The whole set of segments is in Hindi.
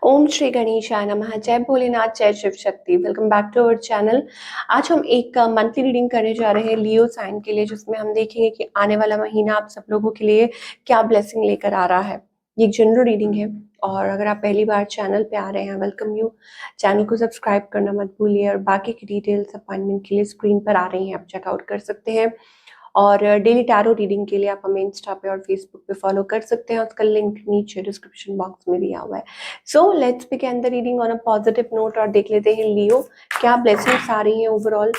ओम श्री गणेशाय नमः। जय भोलेनाथ, जय Shiv Shakti. Welcome back to our channel. आज हम एक मंथली रीडिंग करने जा रहे हैं लियो साइन के लिए, जिसमें हम देखेंगे कि आने वाला महीना आप सब लोगों के लिए क्या ब्लेसिंग लेकर आ रहा है। ये एक जनरल रीडिंग है और अगर आप पहली बार चैनल पे आ रहे हैं, वेलकम यू। चैनल को सब्सक्राइब करना मत भूलिए और बाकी की डिटेल्स अपॉइंटमेंट के लिए स्क्रीन पर आ रही हैं, आप चेकआउट कर सकते हैं। और डेली टैरो रीडिंग के लिए आप हमें इंस्टा पे और फेसबुक पे फॉलो कर सकते हैं, उसका लिंक नीचे डिस्क्रिप्शन बॉक्स में दिया हुआ है। So let's begin the reading on a positive note और देख लेते हैं लियो क्या ब्लेसिंग्स आ रही हैं ओवरऑल।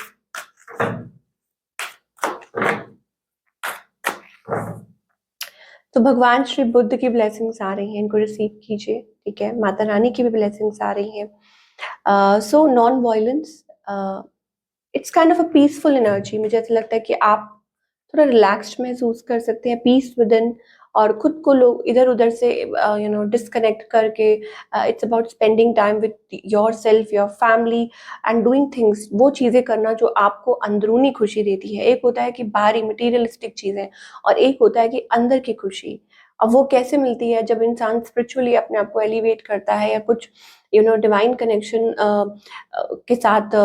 तो भगवान श्री बुद्ध की ब्लेसिंग्स आ रही हैं, इनको रिसीव कीजिए। ठीक है, माता रानी की भी ब्लेसिंग्स आ रही हैं। So non violence, it's kind of a peaceful energy. मुझे ऐसा लगता है कि आप थोड़ा रिलैक्स्ड महसूस कर सकते हैं, पीस विद इन, और खुद को लोग इधर उधर से डिस्कनेक्ट करके it's about spending time with your self, your family and doing things, वो चीज़ें करना जो आपको अंदरूनी खुशी देती है। एक होता है कि बाहरी मटीरियलिस्टिक चीज़ें और एक होता है कि अंदर की खुशी। अब वो कैसे मिलती है? जब इंसान स्पिरिचुअली अपने आप को एलिवेट करता है या कुछ डिवाइन कनेक्शन के साथ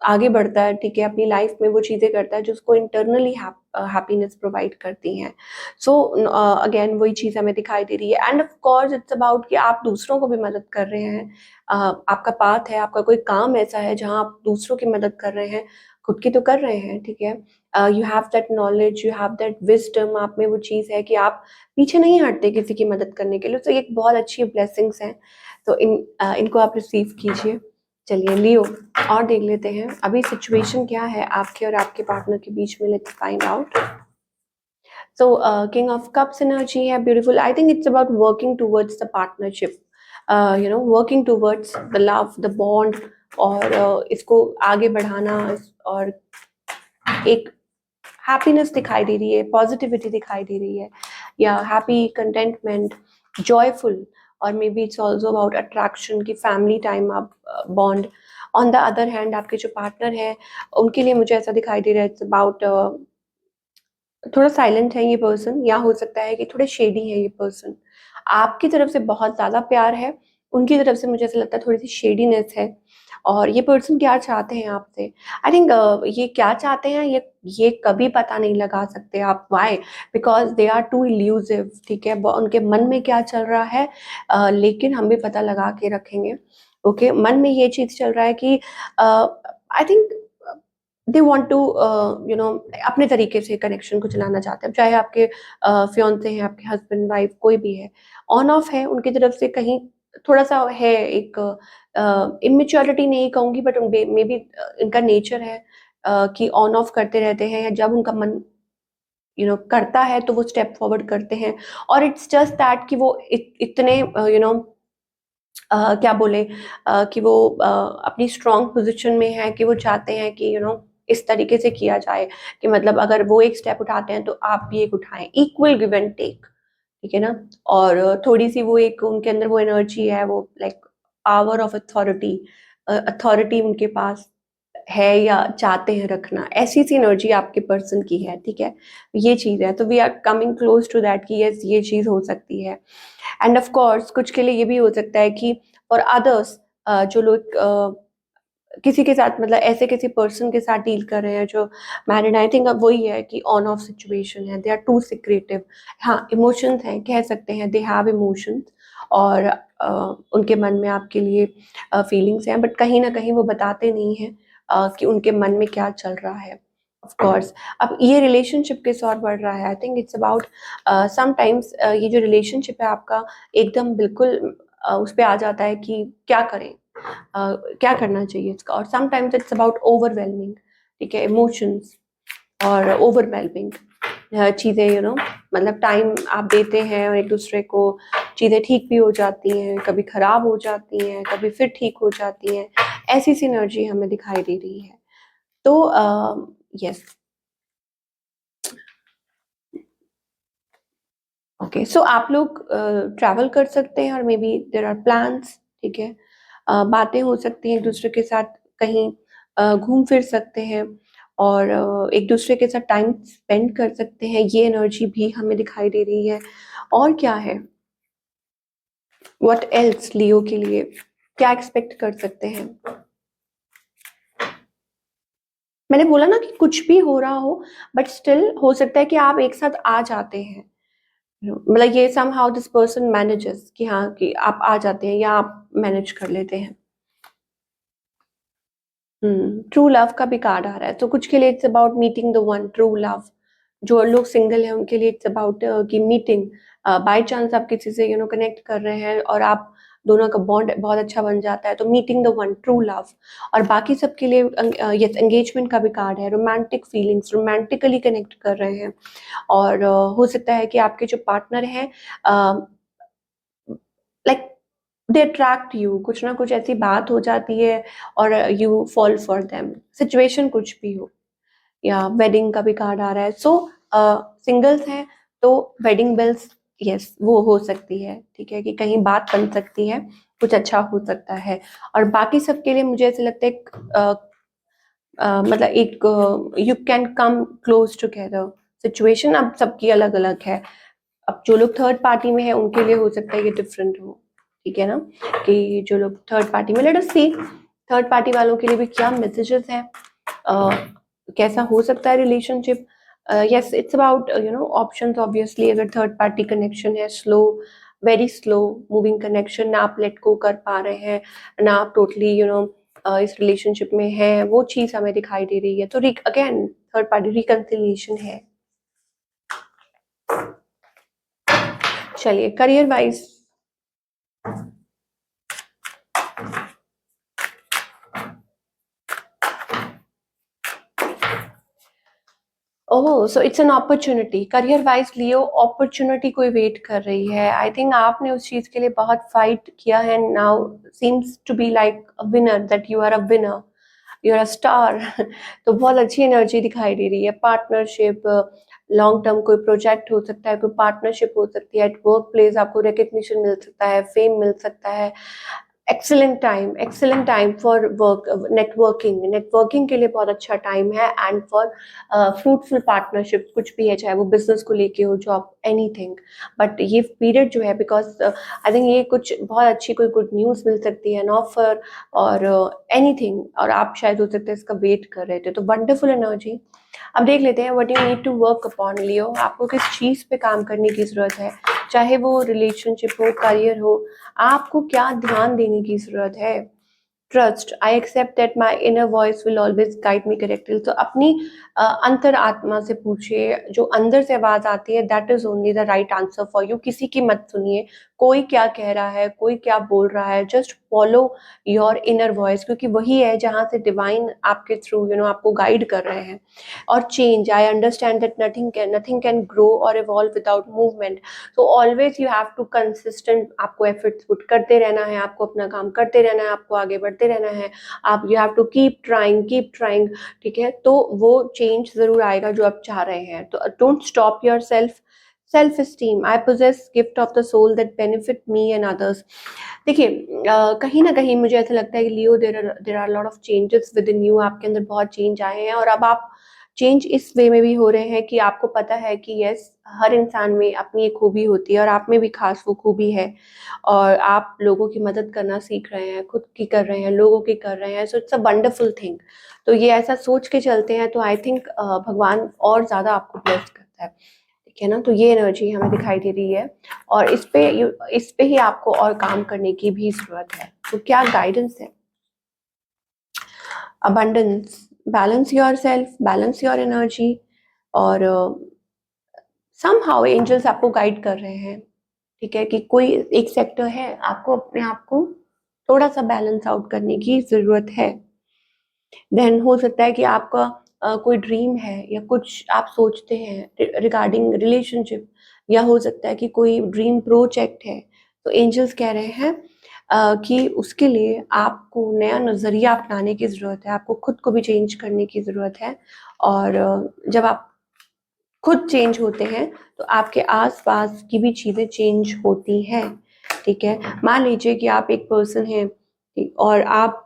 आगे बढ़ता है। ठीक है, अपनी लाइफ में वो चीज़ें करता है जो उसको इंटरनली हैप्पीनेस प्रोवाइड करती हैं। सो अगेन वही चीज़ हमें दिखाई दे रही है end of course it's about कि आप दूसरों को भी मदद कर रहे हैं। आपका पाथ है, आपका कोई काम ऐसा है जहाँ आप दूसरों की मदद कर रहे हैं, खुद की तो कर रहे हैं। ठीक है, you have that knowledge, you have that wisdom, आप में वो चीज़ है कि आप पीछे नहीं हटते किसी की मदद करने के लिए। तो ये एक बहुत अच्छी ब्लेसिंग्स हैं, तो इनको आप रिसीव कीजिए। चलिए लियो और देख लेते हैं अभी सिचुएशन क्या है आपके और आपके पार्टनर के बीच में। Let's find out. So king of cups energy है, beautiful. I think it's about working towards the partnership, working towards the love, the bond, और इसको आगे बढ़ाना। और एक हैप्पीनेस दिखाई दे रही है, पॉजिटिविटी दिखाई दे रही है, या हैप्पी, कंटेंटमेंट, जॉयफुल। और मे be it's also about attraction की फैमिली टाइम, आप bond. On the other hand आपके जो पार्टनर है उनके लिए मुझे ऐसा दिखाई दे रहा है, इट्स अबाउट थोड़ा साइलेंट है ये पर्सन, या हो सकता है कि थोड़े शेडी है ये पर्सन। आपकी तरफ से बहुत ज़्यादा प्यार है, उनकी तरफ से मुझे ऐसा लगता है थोड़ी सी शेडीनेस है। और ये पर्सन क्या चाहते हैं आपसे? आई थिंक ये क्या चाहते हैं, ये कभी पता नहीं लगा सकते आप। Why? Because they are too elusive. ठीक है, उनके मन में क्या चल रहा है, लेकिन हम भी पता लगा के रखेंगे। ओके, मन में ये चीज़ चल रहा है कि I think they want to अपने तरीके से कनेक्शन को चलाना चाहते हैं, चाहे आपके फियांसे हैं, आपके हस्बैंड वाइफ कोई भी है। ऑन ऑफ है उनकी तरफ से, कहीं थोड़ा सा है एक इमेच्योरिटी नहीं कहूंगी, बट मे बी इनका नेचर है कि ऑन ऑफ करते रहते हैं, या जब उनका मन करता है तो वो स्टेप फॉरवर्ड करते हैं। और इट्स जस्ट दैट कि वो इतने क्या बोले, कि वो अपनी स्ट्रॉन्ग पोजीशन में है कि वो चाहते हैं कि इस तरीके से किया जाए कि मतलब अगर वो एक स्टेप उठाते हैं तो आप भी एक उठाएं, इक्वल गिव एंड टेक। ठीक है ना? और थोड़ी सी वो एक उनके अंदर वो एनर्जी है, वो like power of authority, authority उनके पास है या चाहते हैं रखना, ऐसी सी एनर्जी आपके पर्सन की है। ठीक है, ये चीज है, तो we are coming close to that कि यस ये चीज हो सकती है। एंड ऑफ कोर्स कुछ के लिए ये भी हो सकता है कि फॉर अदर्स, जो लोग किसी के साथ मतलब ऐसे किसी पर्सन के साथ डील कर रहे हैं जो मैरिड, आई थिंक अब वही है कि ऑन ऑफ सिचुएशन है, दे आर टू सिक्रेटिव। हाँ, इमोशंस हैं, कह सकते हैं दे हैव इमोशंस, और उनके मन में आपके लिए फीलिंग्स हैं, बट कहीं ना कहीं वो बताते नहीं हैं कि उनके मन में क्या चल रहा है। ऑफ कोर्स अब ये रिलेशनशिप किस और बढ़ रहा है, आई थिंक इट्स अबाउट समटाइम्स ये जो रिलेशनशिप है आपका एकदम बिल्कुल उस पे आ जाता है कि क्या करें, क्या करना चाहिए इसका। और समटाइम्स इट्स अबाउट ओवरवेलमिंग। ठीक है, इमोशंस और ओवरवेलमिंग चीज़ें, मतलब टाइम आप देते हैं और एक दूसरे को, चीज़ें ठीक भी हो जाती हैं, कभी खराब हो जाती हैं, कभी फिर ठीक हो जाती हैं। ऐसी सी एनर्जी हमें दिखाई दे रही है। तो यस, ओके, सो आप लोग ट्रैवल कर सकते हैं और may be there are plans. ठीक है, बातें हो सकती हैं एक दूसरे के साथ, कहीं घूम फिर सकते हैं, और एक दूसरे के साथ टाइम स्पेंड कर सकते हैं। ये एनर्जी भी हमें दिखाई दे रही है। और क्या है, व्हाट एल्स लियो के लिए क्या एक्सपेक्ट कर सकते हैं? मैंने बोला ना कि कुछ भी हो रहा हो, बट स्टिल हो सकता है कि आप एक साथ आ जाते हैं। मतलब ये समहाउ दिस पर्सन मैनेजेस कि हाँ कि आप आ जाते हैं या आप मैनेज कर लेते हैं। ट्रू लव का भी कार्ड आ रहा है, तो कुछ के लिए it's about meeting the one true love. जो लोग सिंगल हैं उनके लिए इट्स अबाउट कि मीटिंग बाय चांस आप किसी से कनेक्ट कर रहे हैं और आप दोनों का बॉन्ड बहुत अच्छा बन जाता है, तो meeting the one true love. और बाकी सबके लिए यस एंगेजमेंट का भी कार्ड है, रोमांटिक फीलिंग्स, रोमांटिकली कनेक्ट कर रहे हैं। और हो सकता है कि आपके जो पार्टनर हैं लाइक दे अट्रैक्ट यू, कुछ ना कुछ ऐसी बात हो जाती है और you fall for them, situation कुछ भी हो। या वेडिंग का भी कार्ड आ रहा है, सो सिंगल्स हैं तो वेडिंग बेल्स यस वो हो सकती है, ठीक है, कि कहीं बात बन सकती है, कुछ अच्छा हो सकता है। और बाकी सबके लिए मुझे ऐसे लगता है मतलब एक you can come close together. Situation अब सबकी अलग अलग है। अब जो लोग थर्ड पार्टी में है उनके लिए हो सकता है ये डिफरेंट हो, ठीक है ना, कि जो लोग थर्ड पार्टी में, लेट अस सी थर्ड पार्टी वालों के लिए भी क्या मैसेजेस हैं, कैसा हो सकता है relationship. Yes it's about options obviously. अगर थर्ड पार्टी कनेक्शन है, slow, very slow moving connection, ना आप लेट गो कर पा रहे हैं, ना आप टोटली इस रिलेशनशिप में है, वो चीज हमें दिखाई दे रही है, तो अगेन थर्ड पार्टी रिकंसिलिएशन है। चलिए career wise, oh so it's an opportunity. Career wise Leo opportunity कोई वेट कर रही है। आई थिंक आपने उस चीज के लिए बहुत फाइट किया है, now seems to be like a winner, that you are a winner, you are a star. तो बहुत अच्छी एनर्जी दिखाई दे रही है। पार्टनरशिप, लॉन्ग टर्म कोई प्रोजेक्ट हो सकता है, कोई पार्टनरशिप हो सकती है, एट वर्क प्लेस आपको रिकग्निशन मिल सकता है, फेम मिल सकता है। Excellent time for work, networking, networking के लिए बहुत अच्छा टाइम है, एंड फॉर फ्रूटफुल पार्टनरशिप, कुछ भी है, चाहे वो बिजनेस को लेके हो, जॉब, एनीथिंग। बट ये पीरियड जो है, बिकॉज आई थिंक ये कुछ बहुत अच्छी कोई गुड न्यूज़ मिल सकती है, एन ऑफर और एनीथिंग, और आप शायद हो सकता है इसका वेट कर रहे थे, तो वंडरफुल एनर्जी। अब देख लेते हैं what you need to work upon Leo. आपको किस चीज़ पे काम करने की ज़रूरत है, चाहे वो रिलेशनशिप हो, करियर हो, आपको क्या ध्यान देने की ज़रूरत है। Trust, I accept that my inner voice will always guide me correctly. तो अपनी अंतर आत्मा से पूछिए, जो अंदर से आवाज़ आती है, that is only the right answer for you. किसी की मत सुनिए, कोई क्या कह रहा है, कोई क्या बोल रहा है, just follow your inner voice, क्योंकि वही है जहाँ से डिवाइन आपके थ्रू आपको गाइड कर रहे हैं। और change, I understand that nothing can grow or evolve without movement. तो always you have to consistent, आपको एफर्ट्स पुट करते रहना है, आपको अपना काम करते रहना है, आपको आगे बढ़ते रहना है। आप you have to keep trying, ठीक है, तो वो चेंज जरूर आएगा जो आप चाह रहे हैं। तो don't stop your self esteem, I possess gift of the soul that benefit me and others. देखिए कहीं ना कहीं मुझे ऐसा लगता है कि Leo there are lot of changes within you, आपके अंदर बहुत चेंज आए हैं, और अब आप चेंज इस वे में भी हो रहे हैं कि आपको पता है कि यस हर इंसान में अपनी एक खूबी होती है, और आप में भी खास वो खूबी है, और आप लोगों की मदद करना सीख रहे हैं, खुद की कर रहे हैं, लोगों की कर रहे हैं, so it's a wonderful thing. तो ये ऐसा सोच के चलते हैं तो आई थिंक भगवान और ज़्यादा आपको ब्लेस करता है, ठीक है ना। तो ये एनर्जी हमें दिखाई दे रही है, और इस पे ही आपको और काम करने की भी ज़रूरत है। तो क्या गाइडेंस है? Abundance, balance your self, balance your energy, और समहाउ एंजल्स आपको गाइड कर रहे हैं, ठीक है, कि कोई एक सेक्टर है, आपको अपने आप को थोड़ा सा बैलेंस आउट करने की ज़रूरत है। देन हो सकता है कि आपका कोई ड्रीम है, या कुछ आप सोचते हैं रिगार्डिंग रिलेशनशिप, या हो सकता है कि कोई ड्रीम प्रोजेक्ट है, तो एंजल्स कह रहे हैं कि उसके लिए आपको नया नज़रिया अपनाने की ज़रूरत है, आपको खुद को भी चेंज करने की ज़रूरत है। और जब आप खुद चेंज होते हैं तो आपके आसपास की भी चीज़ें चेंज होती हैं, ठीक है। मान लीजिए कि आप एक पर्सन हैं, और अब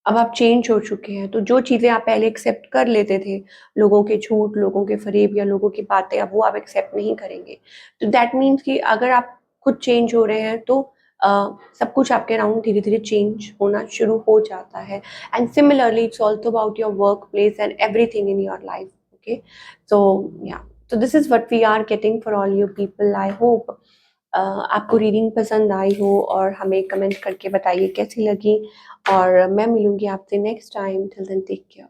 आप चेंज हो चुके हैं, तो जो चीज़ें आप पहले एक्सेप्ट कर लेते थे, लोगों के झूठ, लोगों के फरेब, या लोगों की बातें, अब वो आप एक्सेप्ट नहीं करेंगे। तो दैट मीन्स कि अगर आप खुद चेंज हो रहे हैं तो सब कुछ आपके अराउंड धीरे धीरे चेंज होना शुरू हो जाता है. And similarly it's also about your work place and everything in your life. Okay, so yeah, so this is what we are getting for all you people. I hope आपको रीडिंग पसंद आई हो, और हमें कमेंट करके बताइए कैसी लगी. और मैं मिलूंगी आपसे next time. Till then take care.